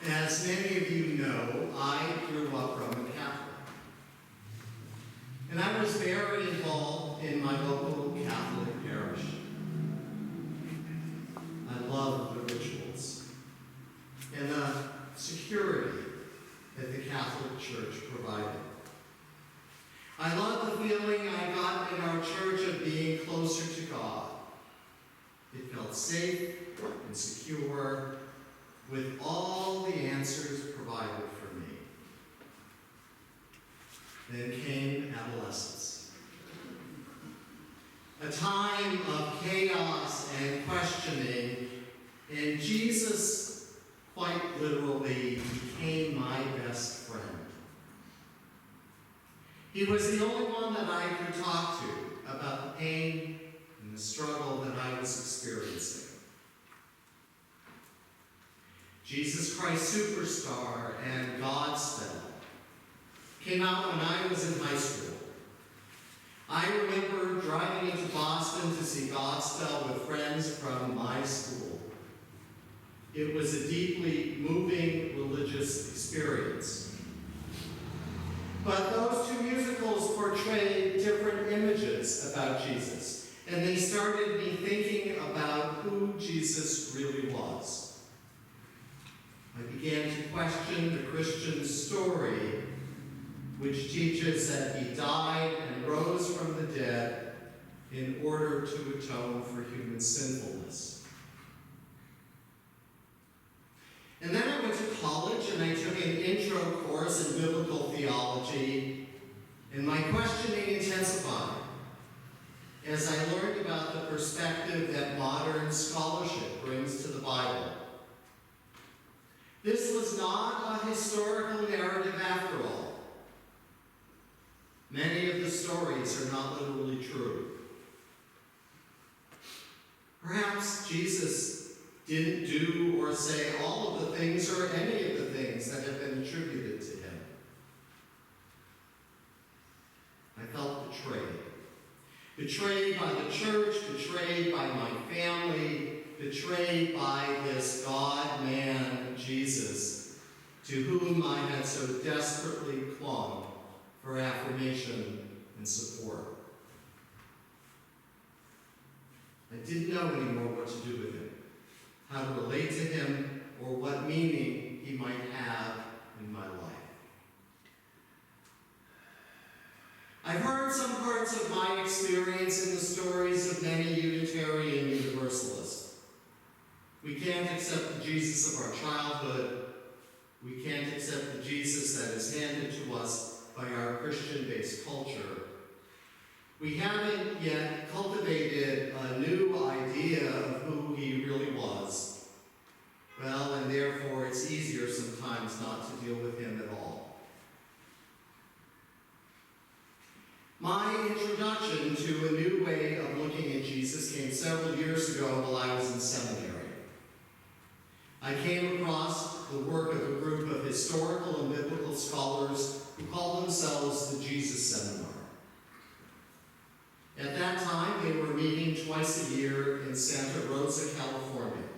As many of you know, I grew up Roman Catholic. And I was very involved in my local Catholic parish. I love the rituals and the security that the Catholic Church provided. I love the feeling I got in our church of being closer to God. It felt safe and secure, with all the answers provided for me. Then came adolescence. A time of chaos and questioning, and Jesus quite literally became my best friend. He was the only one that I could talk to about the pain and the struggle that I was experiencing. Jesus Christ Superstar and Godspell came out when I was in high school. I remember driving into Boston to see Godspell with friends from my school. It was a deeply moving religious experience. But those two musicals portrayed different images about Jesus, and they started me thinking about who Jesus really was. I began to question the Christian story, which teaches that he died and rose from the dead in order to atone for human sinfulness. And then I went to college and I took an intro course in biblical theology, and my questioning intensified as I learned about the perspective that modern scholarship brings to the Bible. This was not a historical narrative after all. Many of the stories are not literally true. Perhaps Jesus didn't do or say all of the things or any of the things that have been attributed to him. I felt betrayed. Betrayed by the church, betrayed by my family, betrayed by this God-man, Jesus, to whom I had so desperately clung for affirmation and support. I didn't know anymore what to do with him, how to relate to him, or what meaning he might have in my life. I've heard some parts of my experience in the stories of many Unitarian Universalists. We can't accept the Jesus of our childhood. We can't accept the Jesus that is handed to us by our Christian-based culture. We haven't yet cultivated a new idea of who he really was. Well, and therefore it's easier sometimes not to deal with him at all. My introduction to a new way of looking at Jesus came several years ago while I was in seminary. I came across the work of a group of historical and biblical scholars who call themselves the Jesus Seminar. At that time, they were meeting twice a year in Santa Rosa, California.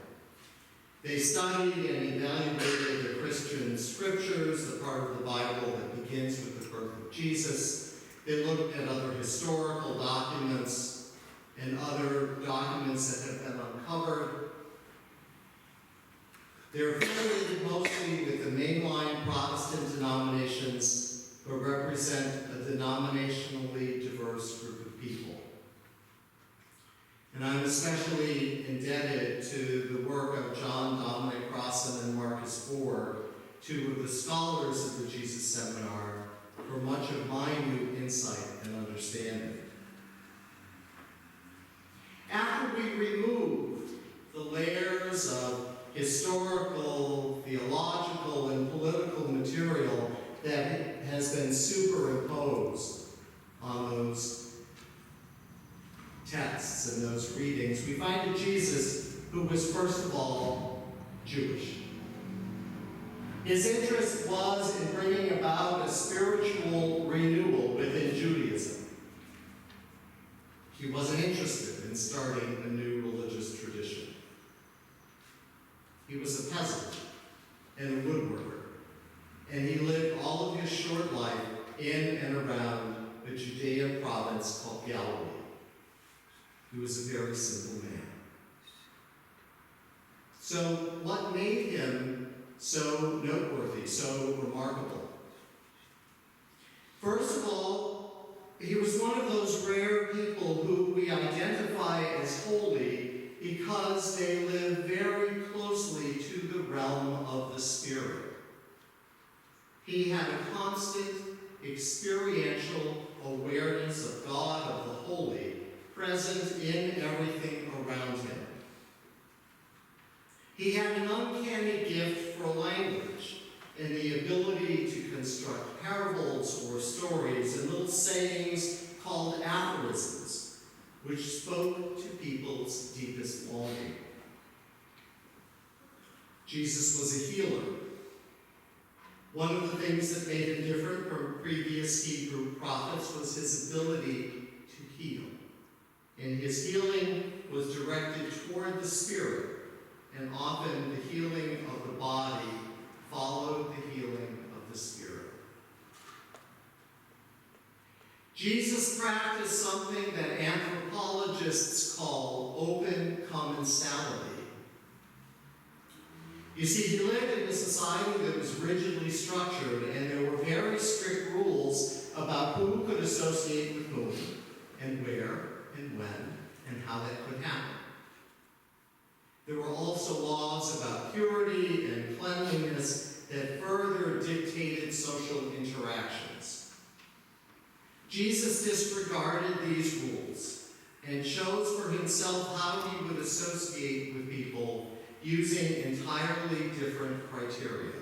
They studied and evaluated the Christian scriptures, the part of the Bible that begins with the birth of Jesus. They looked at other historical documents and other documents that have been uncovered. They're affiliated mostly with the mainline Protestant denominations, but represent a denominationally diverse group of people. And I'm especially indebted to the work of John Dominic Crossan and Marcus Ford, two of the scholars of the Jesus Seminar, for much of my new insight and understanding. After we removed the layers of historical, theological, and political material that has been superimposed on those texts and those readings, we find a Jesus who was, first of all, Jewish. His interest was in bringing about a spiritual renewal within Judaism. He wasn't interested in starting a new religious tradition. He was a peasant and a woodworker, and he lived all of his short life in and around the Judean province called Galilee. He was a very simple man. So what made him so noteworthy, so remarkable? First of all, he was one of those rare people who we identify as holy because they live very closely to the realm of the Spirit. He had a constant experiential awareness of God, of the holy, present in everything around him. He had an uncanny gift for language and the ability to construct parables or stories and little sayings called aphorisms, which spoke to people's deepest longing. Jesus was a healer. One of the things that made him different from previous Hebrew prophets was his ability to heal. And his healing was directed toward the Spirit, and often the healing of the body followed the healing of the Spirit. Jesus practiced something that anthropologists call open commensality. You see, he lived in a society that was rigidly structured, and there were very strict rules about who could associate with whom, and where, and when, and how that could happen. There were also laws about purity and cleanliness that further dictated social interactions. Jesus disregarded these rules and chose for himself how he would associate with people using entirely different criteria.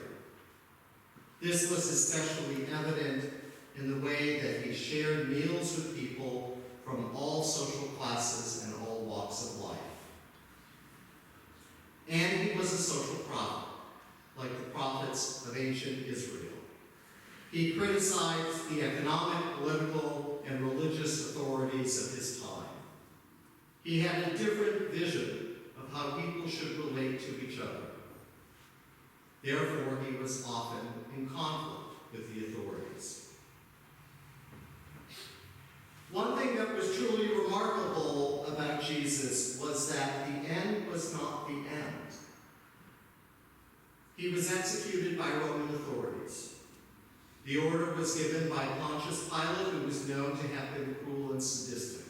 This was especially evident in the way that he shared meals with people from all social classes and all walks of life. And he was a social prophet, like the prophets of ancient Israel. He criticized the economic, political, and religious authorities of his time. He had a different vision of how people should relate to each other. Therefore, he was often in conflict with the authorities. One thing that was truly remarkable about Jesus was that the end was not the end. He was executed by Roman authorities. The order was given by Pontius Pilate, who was known to have been cruel and sadistic.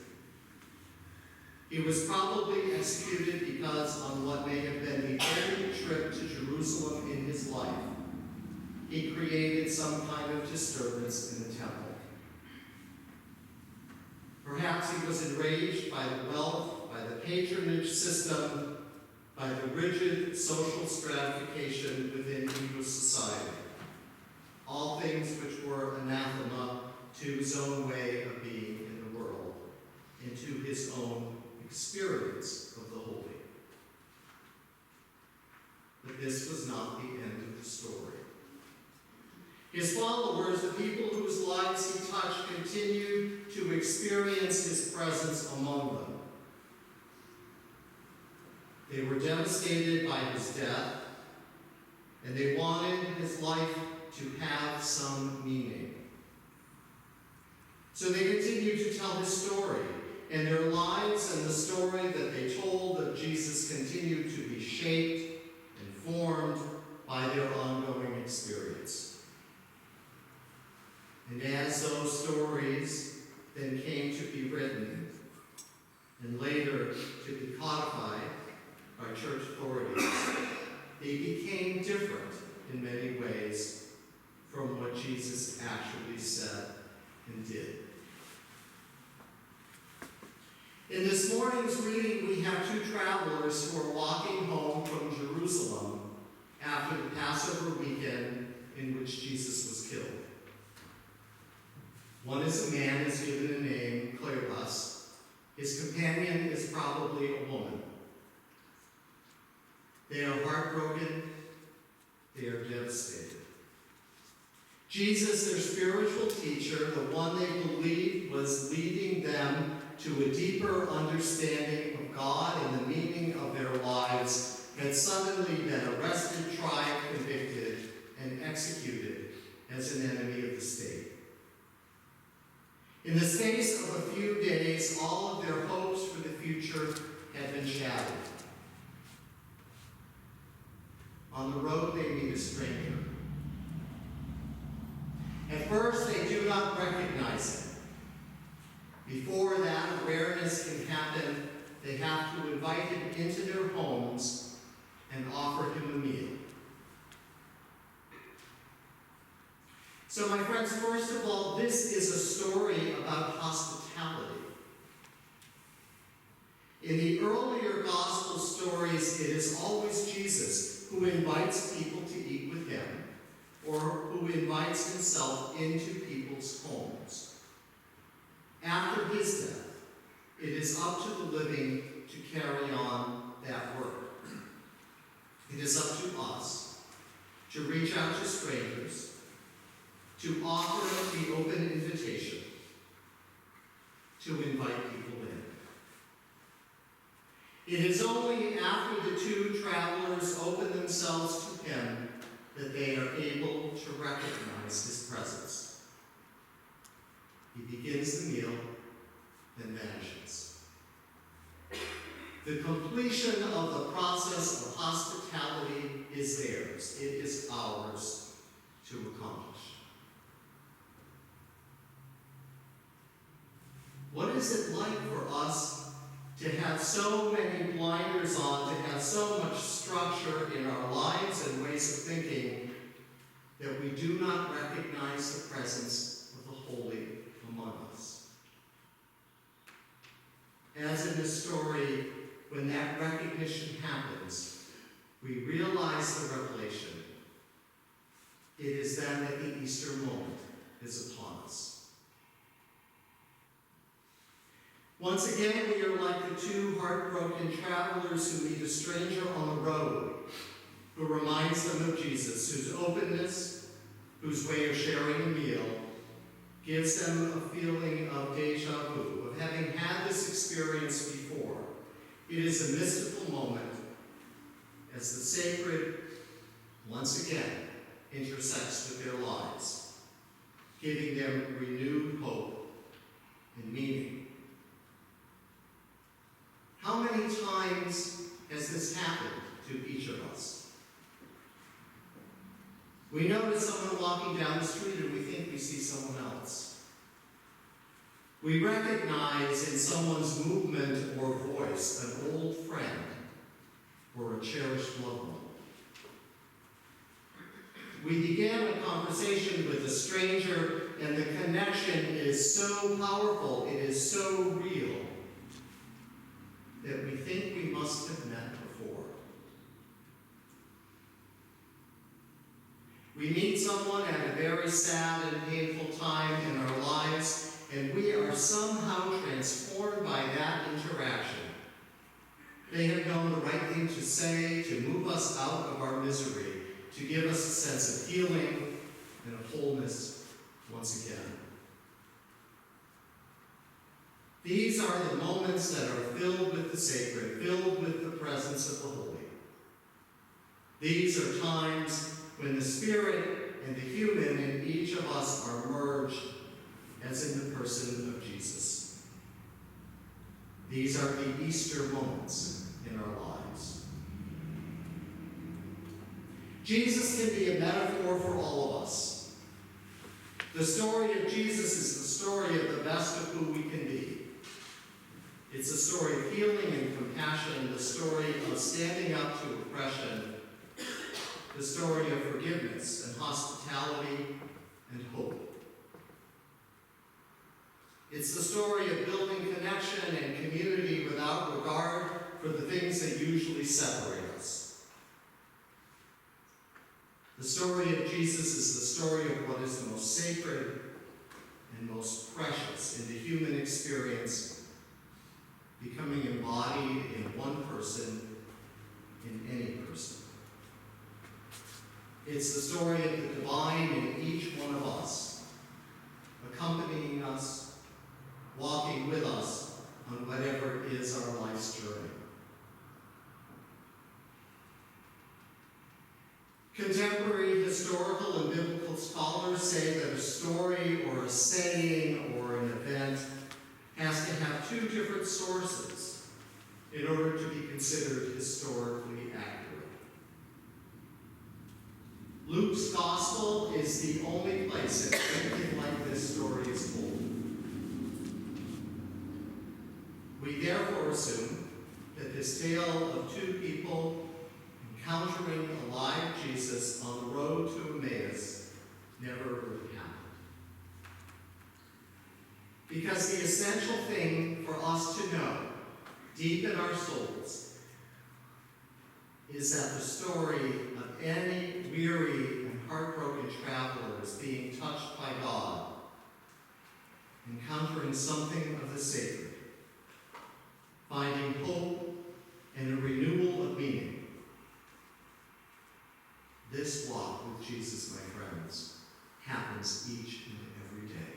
He was probably executed because on what may have been the only trip to Jerusalem in his life, he created some kind of disturbance in the temple. Perhaps he was enraged by the wealth, by the patronage system, by the rigid social stratification within Hebrew society. All things which were anathema to his own way of being in the world, and to his own experience of the holy. But this was not the end of the story. His followers, the people whose lives he touched, continued to experience his presence among them. They were devastated by his death, and they wanted his life to have some meaning. So they continued to tell his story, and their lives and the story that they told of Jesus continued to be shaped and formed by their ongoing experience. And as those stories then came to be written, and later to be codified by church authorities, they became different in many ways from what Jesus actually said and did. In this morning's reading, we have two travelers who are walking home from Jerusalem after the Passover weekend in which Jesus was killed. One is a man who's given a name, Cleopas. His companion is probably a woman. They are heartbroken. They are devastated. Jesus, their spiritual teacher, the one they believed was leading them to a deeper understanding of God and the meaning of their lives, had suddenly been arrested, tried, convicted, executed as an enemy of the state. In the space of a few days, all of their hopes for the future had been shattered. On the road, they meet a stranger. At first, they do not recognize him. Before that awareness can happen, they have to invite him into their homes and offer him a meal. So, my friends, first of all, this is a story about hospitality. In the earlier gospel stories, it is always Jesus who invites people to eat with him, or who invites himself into people's homes. After his death, it is up to the living to carry on that work. It is up to us to reach out to strangers, to offer the open invitation, to invite people in. It is only after the two travelers open themselves to him that they are able to recognize his presence. He begins the meal, then vanishes. The completion of the process of hospitality is theirs. It is ours to accomplish. What is it like for us to have so many blinders on, to have so much structure in our lives and ways of thinking that we do not recognize the presence of the holy among us? As in this story, when that recognition happens, we realize the revelation. It is then that the Easter moment is upon us. Once again, we are like the two heartbroken travelers who meet a stranger on the road, who reminds them of Jesus, whose openness, whose way of sharing a meal, gives them a feeling of deja vu, of having had this experience before. It is a mystical moment as the sacred, once again, intersects with their lives, giving them renewed hope and meaning. How many times has this happened to each of us? We notice someone walking down the street and we think we see someone else. We recognize in someone's movement or voice an old friend or a cherished loved one. We began a conversation with a stranger and the connection is so powerful, it is so real, that we think we must have met before. We meet someone at a very sad and painful time in our lives, and we are somehow transformed by that interaction. They have known the right thing to say, to move us out of our misery, to give us a sense of healing and of wholeness once again. These are the moments that are filled with the sacred, filled with the presence of the holy. These are times when the spirit and the human in each of us are merged, as in the person of Jesus. These are the Easter moments in our lives. Jesus can be a metaphor for all of us. The story of Jesus is the story of the best of who we can be. It's a story of healing and compassion, the story of standing up to oppression, the story of forgiveness and hospitality and hope. It's the story of building connection and community without regard for the things that usually separate us. The story of Jesus is the story of what is the most sacred and most precious in the human experience, becoming embodied in one person, in any person. It's the story of the divine in each one of us, accompanying us, walking with us on whatever is our life's journey. Contemporary historical and biblical scholars say that a story or a saying or an event has to have two different sources in order to be considered historically accurate. Luke's gospel is the only place that anything like this story is told. We therefore assume that this tale of two people encountering a live Jesus on the road to Emmaus never really happened. Because the essential thing for us to know, deep in our souls, is that the story of any weary and heartbroken travelers being touched by God, encountering something of the sacred, finding hope and a renewal of meaning. This walk with Jesus, my friends, happens each and every day.